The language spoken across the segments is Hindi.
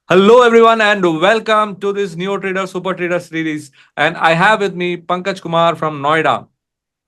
Hello, everyone, and welcome to this Neo Trader Super Trader series. And I have with me Pankaj Kumar from Noida.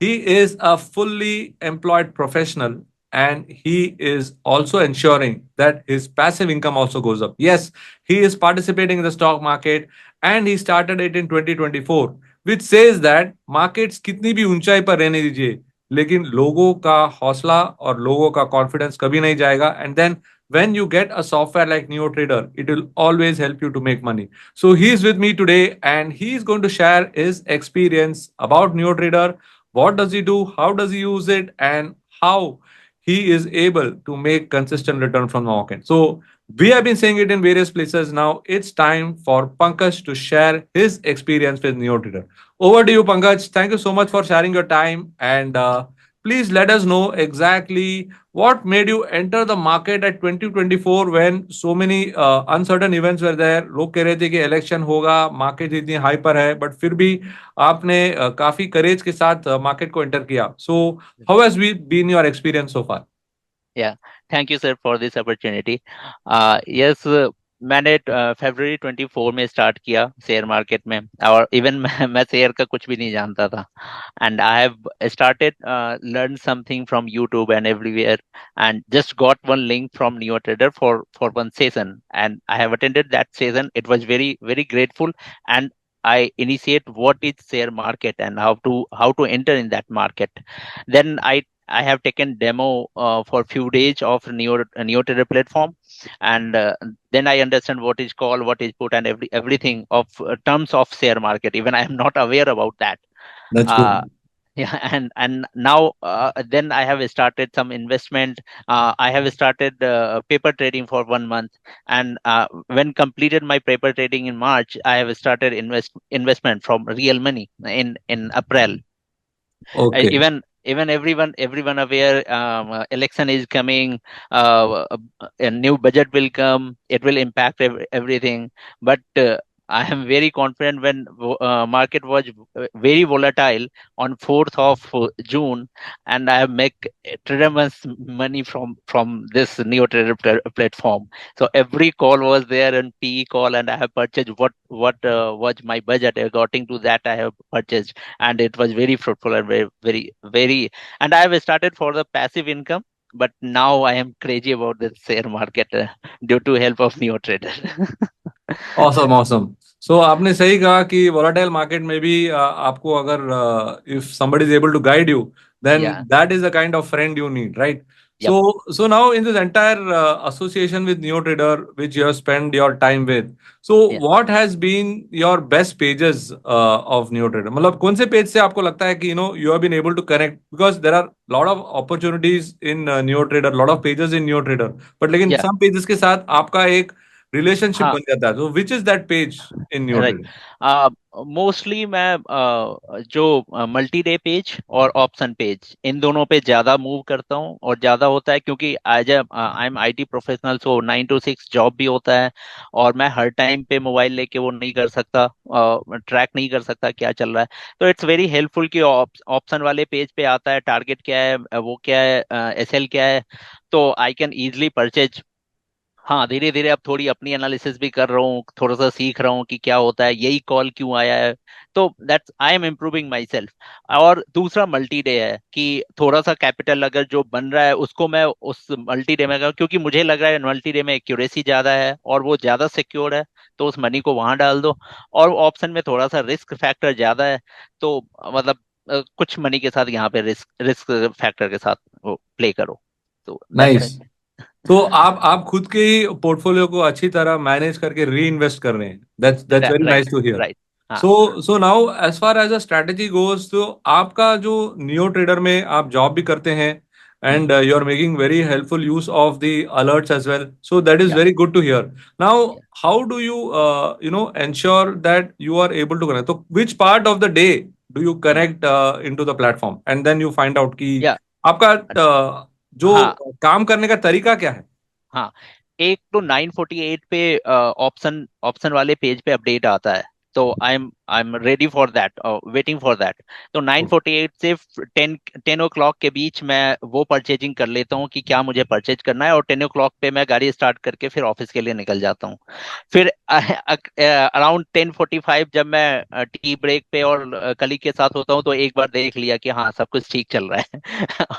He is a fully employed professional and he is also ensuring that his passive income also goes up. Yes, he is participating in the stock market and he started it in 2024, which says that markets कितनी भी ऊंचाई पर रहने दीजिए, लेकिन लोगों का हौसला और लोगों का कॉन्फिडेंस कभी नहीं जाएगा. And then when you get a software like NeoTrader, it will always help you to make money. So he's with me today and he's going to share his experience about NeoTrader. What does he do? How does he use it? And how he is able to make consistent return from the market. So we have been saying it in various places. Now it's time for Pankaj to share his experience with NeoTrader. Over to you, Pankaj. Thank you so much for sharing your time and please let us know exactly what made you enter the market at 2024 when so many uncertain events were there. लोग कह रहे थे कि इलेक्शन होगा, मार्केट इतनी हाई पर है, बट फिर भी आपने काफी करेज के साथ मार्केट को एंटर किया. So how has been your experience so far? Yeah, thank you sir for this opportunity. Yes, मैंने फरवरी 24 में स्टार्ट किया शेयर मार्केट में और इवन मैं शेयर का कुछ भी नहीं जानता था and I have started learn something from YouTube and everywhere and just got one link from neo trader for one session and I have attended that session. It was very very grateful and I initiate what is share market and how to enter in that market. Then I have taken demo for few days of NeoTrader platform, and then I understand what is called, what is put, and everything of terms of share market. Even I am not aware about that. That's Uh, good. yeah, and now then I have started some investment. I have started paper trading for 1 month, and when completed my paper trading in March, I have started investment from real money in April. Okay. Even everyone aware, election is coming, a new budget will come, it will impact everything. But I am very confident when market was very volatile on 4th of June, and I have make tremendous money from this neo trader platform. So every call was there and PE call, and I have purchased what was my budget according to that I have purchased, and it was very fruitful and very, and I have started for the passive income, but now I am crazy about the share market due to help of neo trader. Awesome awesome. So आपने सही कहा कि वोलाटाइल मार्केट में भी आपको अगर if somebody is able to guide you, then Yeah, that is the kind of friend you need, right? yep, So now in this entire association with NeoTrader which you have spent your time with, so yeah. what has been your best pages of NeoTrader? मतलब कौन से पेज से आपको लगता है कि you have been able to connect, because there are lot of opportunities in NeoTrader, lot of pages in NeoTrader, but लेकिन Yeah. some pages के साथ आपका एक रिलेशनशिप हाँ. बन जाता है. तो which is that page in new right. Trade? Mostly मैं जो मल्टी डे पेज और ऑप्शन पेज इन दोनों पे ज्यादा मूव करता हूँ, और ज्यादा होता है क्योंकि as I am IT professional, so 9 to 6 job भी होता है, और मैं हर टाइम पे मोबाइल लेके वो नहीं कर सकता, ट्रैक नहीं कर सकता क्या चल रहा है. तो इट्स वेरी हेल्पफुल कि ऑप्शन वाले पेज पे आता है टारगेट क्या है, वो क्या है, एसएल क्या है, तो आई कैन इजिली परचेज. हाँ, धीरे धीरे अब थोड़ी अपनी एनालिसिस भी कर रहा हूँ, थोड़ा सा सीख रहा हूँ कि क्या होता है, यही कॉल क्यों आया है. तो that's I am improving my self. और दूसरा मल्टी डे है कि थोड़ा सा कैपिटल अगर जो बन रहा है उसको मैं उस मल्टी डे में क्योंकि मुझे लग रहा है मल्टी डे में एक्यूरेसी ज्यादा है और वो ज्यादा सिक्योर है, तो उस मनी को वहां डाल दो. और ऑप्शन में थोड़ा सा रिस्क फैक्टर ज्यादा है, तो मतलब कुछ मनी के साथ यहाँ पे रिस्क रिस्क फैक्टर के साथ वो प्ले करो. तो दैट्स नाइस. इट. तो आप खुद के ही पोर्टफोलियो को अच्छी तरह मैनेज करके री इन्वेस्ट कर रहे हैं. That's very right. Nice to hear. Right. हाँ. So now as far as a strategy goes, तो आपका जो नियो ट्रेडर में आप जॉब भी करते हैं हम्म. and you are making very helpful use of the alerts as well, so that is Yeah. very good to hear. Now Yeah. how do you ensure that you are able to connect? So which part of the day do you hmm. connect into the platform and then you find out कि या. आपका जो हाँ. काम करने का तरीका क्या है? हाँ. एक तो 948 पे ऑप्शन ऑप्शन वाले पेज पे अपडेट आता है. तो I am ready for that, waiting for that. तो 9:48 से 10 o'clock के बीच मैं वो परचेजिंग कर लेता हूँ कि क्या मुझे परचेज करना है, और 10 o'clock पे मैं गाड़ी स्टार्ट करके फिर ऑफिस के लिए निकल जाता हूँ। फिर अराउंड 10:45 जब मैं टी ब्रेक पे और कलीग के साथ होता हूँ, तो एक बार देख लिया कि हाँ सब कुछ ठीक चल रहा है।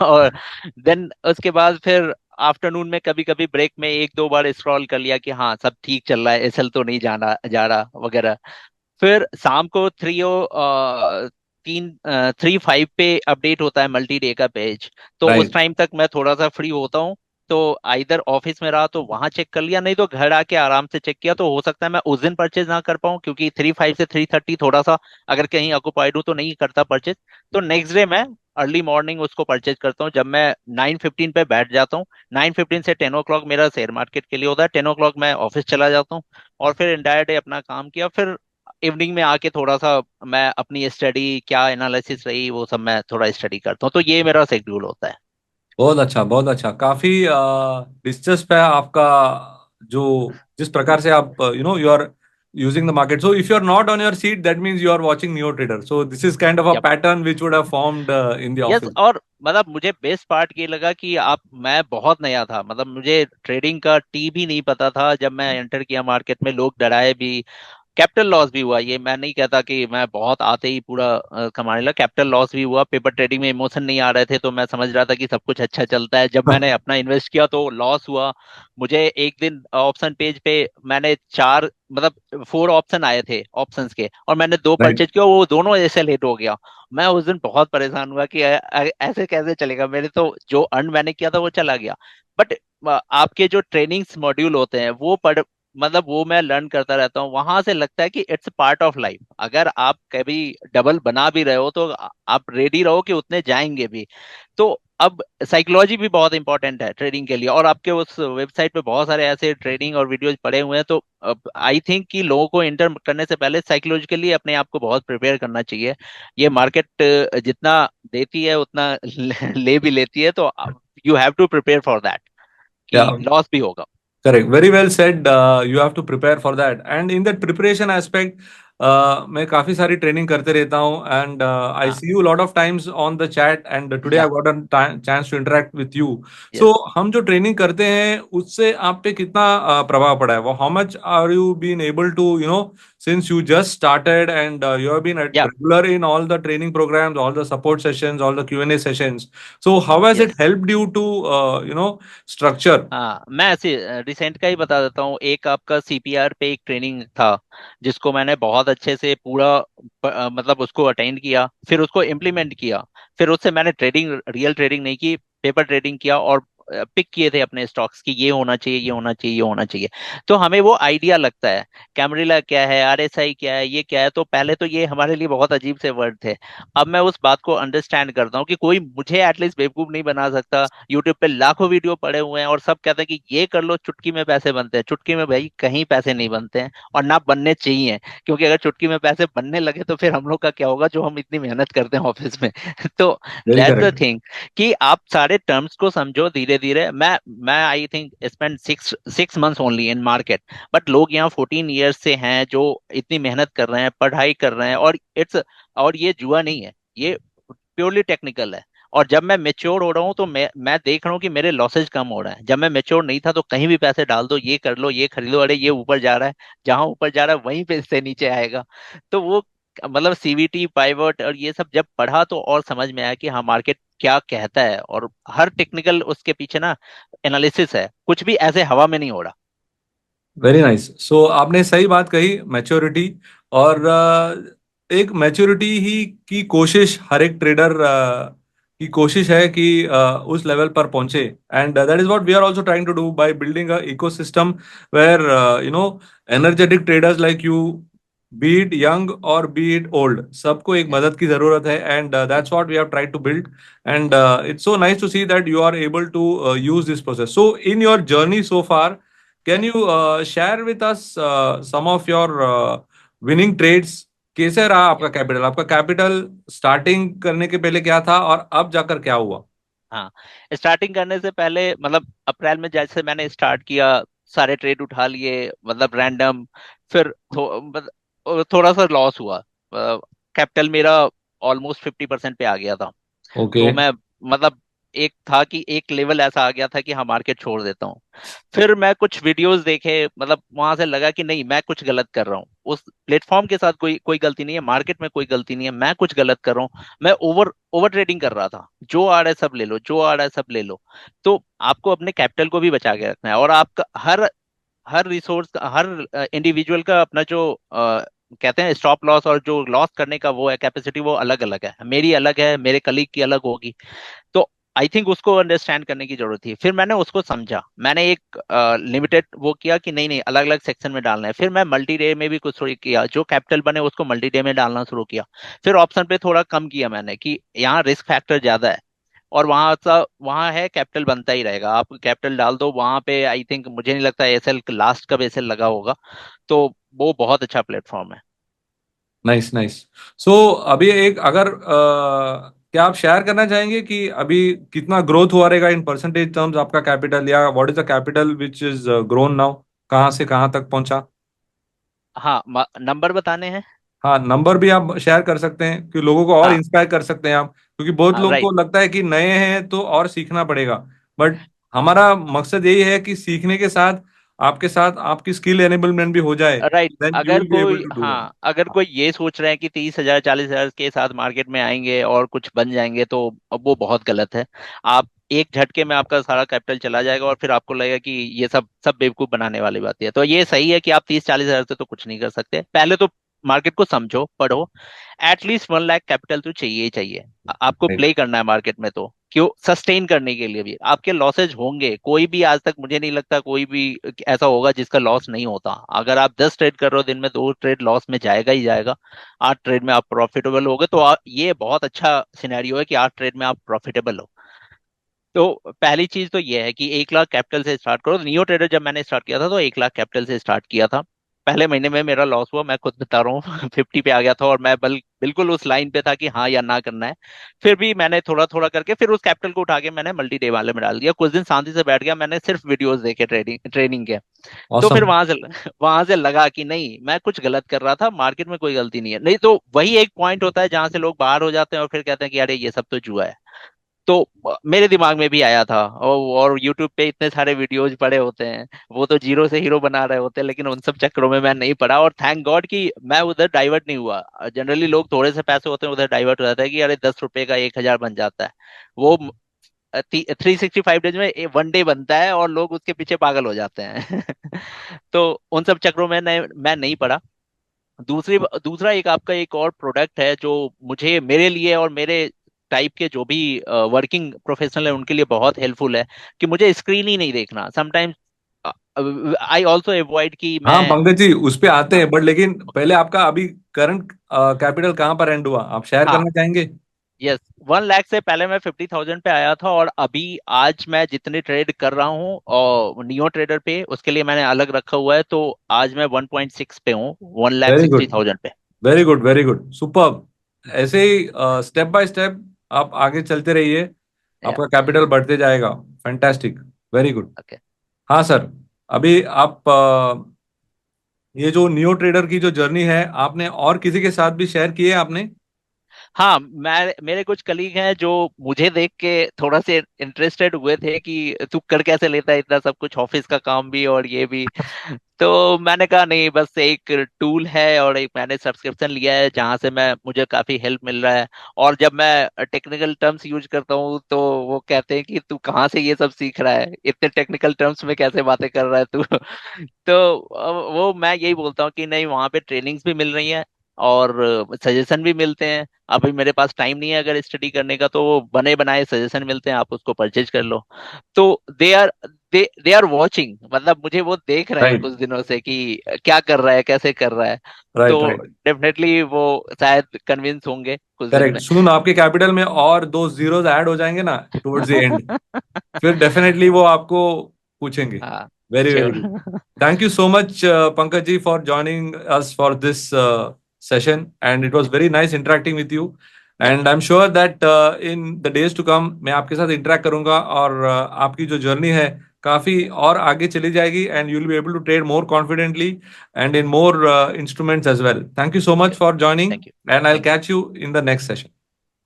और देन उसके बाद फिर आफ्टरनून में कभी कभी ब्रेक में एक दो बार स्क्रॉल कर लिया कि हाँ सब ठीक चल रहा है, एसएल तो नहीं जाना जा रहा वगैरह। फिर शाम को 3:05 पे अपडेट होता है मल्टी डे का पेज, तो उस राइट। टाइम तक मैं थोड़ा सा फ्री होता हूँ। तो आइदर ऑफिस में रहा तो वहां चेक कर लिया, नहीं तो घर आके आराम से चेक किया। तो हो सकता है मैं उस दिन परचेज ना कर पाऊँ, क्योंकि 3:05 से 3:30 थोड़ा सा अगर कहीं ऑक्युपाइड हूँ तो नहीं करता परचेज। तो नेक्स्ट डे मैं अर्ली मॉर्निंग उसको परचेज करता हूँ, जब मैं 9:15 पे बैठ जाता हूँ। 9:15 से 10 o'clock मेरा शेयर मार्केट के लिए होता है। 10 o'clock मैं ऑफिस चला जाता हूँ, और फिर इंटायर डे अपना काम किया। फिर इवनिंग में आके थोड़ा सा मैं अपनी स्टडी, क्या एनालिसिस रही वो सब मैं थोड़ा स्टडी करता हूँ। तो ये मेरा शेड्यूल होता है। बहुत अच्छा, बहुत अच्छा। काफी दिलचस्प है आपका, जो जिस प्रकार से आप you are using the market. So if you are not on your seat, that means you are watching new trader. So this is kind of a yup. Pattern which would have formed in the yes, office. और मतलब मुझे बेस्ट पार्ट ये लगा कि आप मैं बहुत नया था, मतलब मुझे ट्रेडिंग का टी भी नहीं पता था जब मैं एंटर किया मार्केट में। लोग डराए भी, कैपिटल लॉस भी हुआ। ये मैं नहीं कहता कि मैं बहुत आते ही पूरा कमाने लगा। कैपिटल लॉस भी हुआ, पेपर ट्रेडिंग में इमोशन नहीं आ रहे थे, तो मैं समझ रहा था कि सब कुछ अच्छा चलता है। जब मैंने अपना इन्वेस्ट किया तो लॉस हुआ। मुझे एक दिन ऑप्शन पेज पे मैंने चार, मतलब 4 ऑप्शन आए थे ऑप्शंस के, और मैंने दो राइट। परचेज किया, वो दोनों ऐसे लेट हो गया। मैं उस दिन बहुत परेशान हुआ कि ऐसे कैसे चलेगा, मेरे तो जो अर्न मैंने किया था वो चला गया। बट आपके जो ट्रेनिंग्स मॉड्यूल होते हैं वो पढ़, मतलब वो मैं लर्न करता रहता हूँ। वहां से लगता है कि इट्स पार्ट ऑफ लाइफ। अगर आप कभी डबल बना भी रहे हो तो आप रेडी रहो कि उतने जाएंगे भी। तो अब साइकोलॉजी भी बहुत इंपॉर्टेंट है ट्रेडिंग के लिए, और आपके उस वेबसाइट पे बहुत सारे ऐसे ट्रेडिंग और वीडियोज पड़े हुए हैं। तो आई थिंक कि लोगों को इंटर करने से पहले साइकोलॉजिकली अपने आप को बहुत प्रिपेयर करना चाहिए। ये मार्केट जितना देती है उतना ले भी लेती है, तो you have to prepare for that या, कि लॉस भी होगा। correct. Very well said. You have to prepare for that. And in that preparation aspect, मैं काफी सारी ट्रेनिंग करते रहता हूँ, एंड आई हाँ। See you lot of times on the chat, and today I yeah. Got a chance to interact with you. So yes. हम जो ट्रेनिंग करते हैं उससे आप पे कितना प्रभाव पड़ा है? वो how much are you been able to since you just started, and you have been या। regular in all the training programs, all the support sessions, all the Q&A sessions. So how has it yes. helped you to structure? हाँ, मैं ऐसे रिसेंट का ही बता देता हूँ। एक आपका सीपीआर पे एक ट्रेनिंग था, जिसको मैंने बहुत अच्छे से पूरा मतलब उसको अटेंड किया, फिर उसको इम्प्लीमेंट किया। फिर उससे मैंने ट्रेडिंग, रियल ट्रेडिंग नहीं की, पेपर ट्रेडिंग किया, और पिक किए थे अपने स्टॉक्स की, ये होना चाहिए, ये होना चाहिए, ये होना चाहिए। तो हमें वो आइडिया लगता है, कैमरिला क्या है, आरएसआई क्या है, ये क्या है। तो पहले तो ये हमारे लिए बहुत अजीब से वर्ड थे। अब मैं उस बात को अंडरस्टैंड करता हूँ कि कोई मुझे एटलीस्ट बेवकूफ नहीं बना सकता। यूट्यूब पे लाखों वीडियो पड़े हुए हैं, और सब कहते हैं कि ये कर लो चुटकी में पैसे बनते हैं। चुटकी में भाई कहीं पैसे नहीं बनते हैं, और ना बनने चाहिए। क्योंकि अगर चुटकी में पैसे बनने लगे तो फिर हम लोग का क्या होगा, जो हम इतनी मेहनत करते हैं ऑफिस में। तो Very that's the correct. Thing कि आप सारे टर्म्स को समझो धीरे धीरे। मैं I think spend six six months only in market, but लोग यहाँ 14 ईयर्स से हैं जो इतनी मेहनत कर रहे हैं, पढ़ाई कर रहे हैं। और ये जुआ नहीं है, ये प्योरली टेक्निकल है। और जब मैं मेच्योर हो रहा हूँ तो मैं देख रहा हूँ कि मेरे लॉसेज कम हो रहा है। जब मैं मेच्योर नहीं था तो कहीं भी पैसे डाल दो, ये कर लो, ये खरीदो, अरे ये ऊपर जा रहा है, जहां ऊपर जा रहा है वहीं पे से नीचे आएगा। तो वो मतलब सीवीटी, पाइवट और ये सब जब पढ़ा तो और समझ में आया कि हाँ मार्केट क्या कहता है, और हर टेक्निकल उसके पीछे ना एनालिसिस है, कुछ भी ऐसे हवा में नहीं हो रहा। Very nice. सो आपने सही बात कही, मैच्योरिटी। और एक मैच्योरिटी ही की कोशिश हर एक ट्रेडर की कोशिश है कि उस लेवल पर पहुंचे। And that is what we are also trying to do by building a ecosystem where energetic traders like you, be it young और बी इट ओल्ड, सबको एक यस। मदद की जरूरत है। And that's what we have tried to build. And it's so nice to see that you are able to use this process. So in your journey so far, can you share with us some of your winning trades? कैसे रहा आपका कैपिटल? आपका कैपिटल स्टार्टिंग करने के पहले क्या था, और अब जाकर क्या हुआ? हाँ, स्टार्टिंग करने से पहले मतलब अप्रैल में जैसे मैंने स्टार्ट किया, सारे ट्रेड उठा लिए, मतलब रैंडम। फिर थोड़ा सा लॉस हुआ। कैपिटल मेरा ऑलमोस्ट 50% पे आ गया था। ओके। तो मैं मतलब एक था कि एक लेवल ऐसा आ गया था कि हाँ मार्केट छोड़ देता हूँ। फिर मैं कुछ वीडियोस देखे, मतलब वहां से लगा कि नहीं मैं कुछ गलत कर रहा हूँ। उस प्लेटफॉर्म के साथ कोई कोई गलती नहीं है, मार्केट में कोई गलती नहीं है, मैं कुछ गलत कर रहा हूँ। मैं ओवर ओवर ट्रेडिंग कर रहा था, जो आ रहा है सब ले लो, जो आ रहा है सब ले लो। तो आपको अपने कैपिटल को भी बचा के रखना है, और आपका हर हर रिसोर्स, हर इंडिविजुअल का अपना जो कहते हैं स्टॉप लॉस और जो लॉस करने का वो है कैपेसिटी, वो अलग अलग है। मेरी अलग है, मेरे कलीग की अलग होगी। तो आई थिंक उसको अंडरस्टैंड करने की जरूरत थी। फिर मैंने उसको समझा, मैंने एक लिमिटेड वो किया कि नहीं नहीं अलग अलग सेक्शन में डालना है। फिर मैं मल्टी डे में भी कुछ थोड़ी किया, जो कैपिटल बने उसको मल्टी डे में डालना शुरू किया। फिर ऑप्शन पे थोड़ा कम किया मैंने कि यहाँ रिस्क फैक्टर ज्यादा है, और वहां है कैपिटल बनता ही रहेगा। आप कैपिटल डाल दो वहां पे, आई थिंक मुझे नहीं लगता एसएल लास्ट कब एसएल लगा होगा। तो वो बहुत अच्छा प्लेटफॉर्म है। Nice nice. सो अभी एक अगर क्या आप शेयर करना चाहेंगे कि अभी कितना ग्रोथ हुआ रहेगा इन परसेंटेज टर्म्स आपका कैपिटल, या what is the capital which is grown now, कहाँ से कहाँ तक पहुंचा? हाँ, नंबर बताने हैं। हाँ, नंबर भी आप शेयर कर सकते हैं कि लोगों को और हाँ, इंस्पायर कर सकते हैं आप, क्योंकि बहुत लोगों को राइट। लगता है कि नए हैं तो और सीखना पड़ेगा। बट हमारा मकसद यही है कि सीखने के साथ आपकी स्किल एनेबलमेंट भी हो जाए, राइट। देन यू अगर विल बी एबल कोई, टू डू दैट। हाँ अगर कोई ये सोच रहे हैं कि 30,000 40,000 के साथ मार्केट में आएंगे और कुछ बन जाएंगे, तो अब वो बहुत गलत है। आप एक झटके में आपका सारा कैपिटल चला जाएगा और फिर आपको लगेगा कि ये सब सब बेवकूफ बनाने वाली बात है। तो ये सही है कि आप 30-40 हजार से तो कुछ नहीं कर सकते। पहले तो मार्केट को समझो, पढ़ो। एटलीस्ट 1 लाख कैपिटल तो चाहिए ही चाहिए। आपको प्ले करना है मार्केट में, तो क्यों सस्टेन करने के लिए भी आपके लॉसेज होंगे। कोई भी आज तक मुझे नहीं लगता कोई भी ऐसा होगा जिसका लॉस नहीं होता। अगर आप 10 ट्रेड कर रहे हो दिन में, 2 ट्रेड लॉस में जाएगा ही जाएगा। 8 ट्रेड में आप प्रॉफिटेबल होगे, तो ये बहुत अच्छा सिनेरियो है कि 8 ट्रेड में आप प्रॉफिटेबल हो। तो पहली चीज तो ये है कि 1 लाख कैपिटल से स्टार्ट करो। नियो ट्रेडर जब मैंने स्टार्ट किया था तो 1 लाख कैपिटल से स्टार्ट किया था। पहले महीने में मेरा लॉस हुआ, मैं खुद बता रहा हूँ 50 पे आ गया था, और मैं बिल्कुल उस लाइन पे था कि हाँ या ना करना है। फिर भी मैंने थोड़ा थोड़ा करके फिर उस कैपिटल को उठा के मैंने मल्टी डे वाले में डाल दिया। कुछ दिन शांति से बैठ गया, मैंने सिर्फ वीडियोस देखे ट्रेनिंग के। तो फिर ऑसम। वहां से लगा कि नहीं मैं कुछ गलत कर रहा था, मार्केट में कोई गलती नहीं है। नहीं तो वही एक पॉइंट होता है जहां से लोग बाहर हो जाते हैं और फिर कहते हैं कि अरे ये सब तो जुआ है। तो मेरे दिमाग में भी आया था, और YouTube पे इतने सारे वीडियोज पड़े होते हैं, वो तो जीरो से हीरो बना रहे होते हैं, लेकिन उन सब चक्करों में मैं नहीं पड़ा। और थैंक गॉड कि मैं उधर डाइवर्ट नहीं हुआ। जनरली लोग थोड़े से पैसे होते हैं उधर डाइवर्ट हो जाता है कि अरे 10 रुपए का 1,000 बन जाता है। वो 365 डेज में 1 डे बनता है, और लोग उसके पीछे पागल हो जाते हैं तो उन सब चक्करों में मैं नहीं पड़ा। दूसरा एक आपका एक और प्रोडक्ट है जो मुझे, मेरे लिए और मेरे टाइप के जो भी वर्किंग प्रोफेशनल है उनके लिए बहुत हेल्पफुल है, कि मुझे स्क्रीन ही नहीं देखना समटाइम्स। आई ऑल्सो अवॉइड कि हाँ मैं, पंकज जी, उस पे आते हाँ, हैं, बट लेकिन पहले आपका अभी करंट कैपिटल कहाँ पर एंड हुआ, आप शेयर हाँ, करना चाहेंगे? यस। 1 लाख से पहले मैं 50,000 पे आया था, और अभी आज मैं जितने ट्रेड कर रहा हूँ और नियो ट्रेडर पे उसके लिए मैंने अलग रखा हुआ है, तो आज मैं 1.6 पे हूँ, one lakh very sixty good, thousand पे। Very good, very good, super. ऐसे ही स्टेप बाय स्टेप आप आगे चलते रहिए, या, आपका कैपिटल बढ़ते जाएगा। Fantastic, very good. ओके। हाँ सर, अभी आप ये जो नियो ट्रेडर की जो जर्नी है, आपने और किसी के साथ भी शेयर की है आपने? हाँ, मैं मेरे कुछ कलीग हैं जो मुझे देख के थोड़ा से इंटरेस्टेड हुए थे कि तू कर कैसे लेता है इतना सब कुछ, ऑफिस का काम भी और ये भी। तो मैंने कहा नहीं, बस एक टूल है, और एक मैंने सब्सक्रिप्शन लिया है जहां से मैं मुझे काफी हेल्प मिल रहा है। और जब मैं टेक्निकल टर्म्स यूज करता हूँ तो वो कहते हैं कि तू कहाँ से ये सब सीख रहा है, इतने टेक्निकल टर्म्स में कैसे बातें कर रहा है तू तो वो मैं यही बोलता हूँ कि नहीं, वहाँ पे ट्रेनिंग्स भी मिल रही हैं और सजेशन भी मिलते हैं। अभी मेरे पास टाइम नहीं है अगर स्टडी करने का, तो वो बने बनाए सजेशन मिलते हैं, आप उसको परचेज कर लो। तो दे आर वॉचिंग, मतलब मुझे वो देख रहे हैं राइट, कुछ दिनों से कि क्या कर रहा है, कैसे कर रहा है। राइट, तो राइट। डेफिनेटली वो शायद कन्विंस होंगे कुछ दिन करेक्ट, में सुन आपके कैपिटल में और दो जीरोस ऐड हो जाएंगे ना टुवर्ड्स द एंड, फिर डेफिनेटली वो आपको पूछेंगे। हाँ, very very good. Sure. Thank you so much, Pankaj ji, for joining us for this session, and it was very nice interacting with you. या, And I'm sure that in the days to come, मैं आपके साथ interact करूंगा, और आपकी जो जर्नी है काफी और आगे चली जाएगी and you'll be able to trade more confidently and in more instruments as well. Thank you so much for joining, Thank you. and I'll Thank you. catch you in the next session.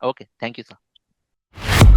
Okay. Thank you, sir.